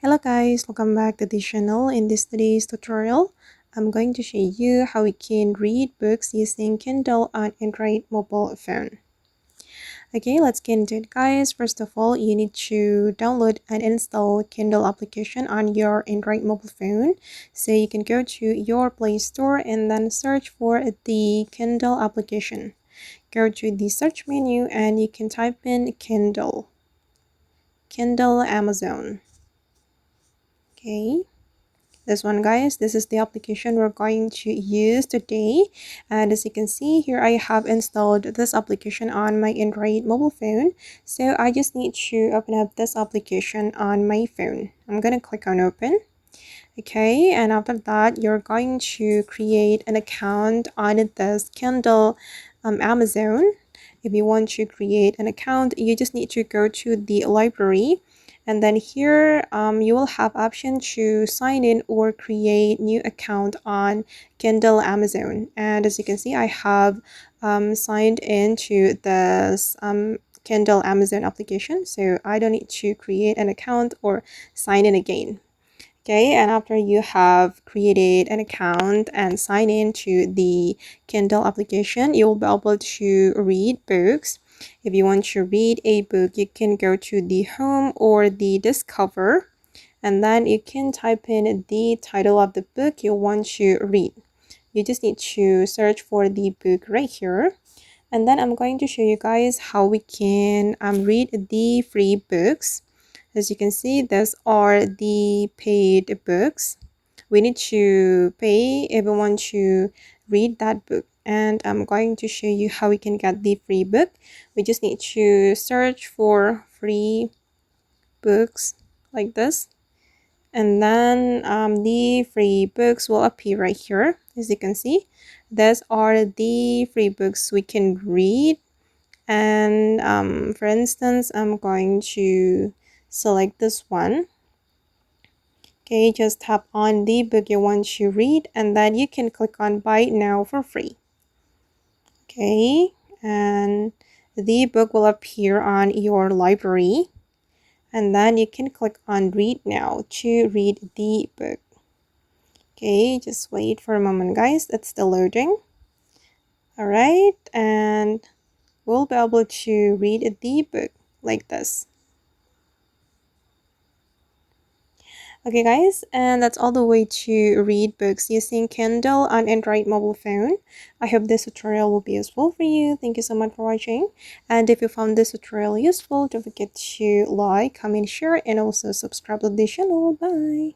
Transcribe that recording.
Hello guys, welcome back to the channel. In today's tutorial, I'm going to show you how we can read books using Kindle on Android mobile phone. Okay, let's get into it guys. First of all, you need to download and install Kindle application on your Android mobile phone. So you can go to your Play Store and then search for the Kindle application. Go to the search menu and you can type in Kindle Amazon. Okay, this one guys, this is the application we're going to use today, and as you can see here, I have installed this application on my Android mobile phone. So I just need to open up this application on my phone. I'm gonna click on open. Okay, and after that you're going to create an account on this Kindle Amazon. If you want to create an account, you just need to go to the library, and then here you will have option to sign in or create new account on Kindle Amazon. And as you can see, I have signed into this Kindle Amazon application, so I don't need to create an account or sign in again. Okay, and after you have created an account and sign in to the Kindle application, you will be able to read books. If you want to read a book, you can go to the home or the discover, and then you can type in the title of the book you want to read. You just need to search for the book right here. And then I'm going to show you guys how we can read the free books. As you can see, these are the paid books. We need to pay if we want to read that book. And I'm going to show you how we can get the free book. We just need to search for free books like this. And then the free books will appear right here. As you can see, these are the free books we can read. And for instance, I'm going to select this one. Okay, just tap on the book you want to read, and then you can click on buy now for free. Okay, and the book will appear on your library, and then you can click on read now to read the book. Okay, just wait for a moment guys, it's still loading. All right, and we'll be able to read the book like this. Okay guys, and that's all the way to read books using Kindle on Android mobile phone. I hope this tutorial will be useful for you. Thank you so much for watching. And if you found this tutorial useful, don't forget to like, comment, share, and also subscribe to the channel. Bye!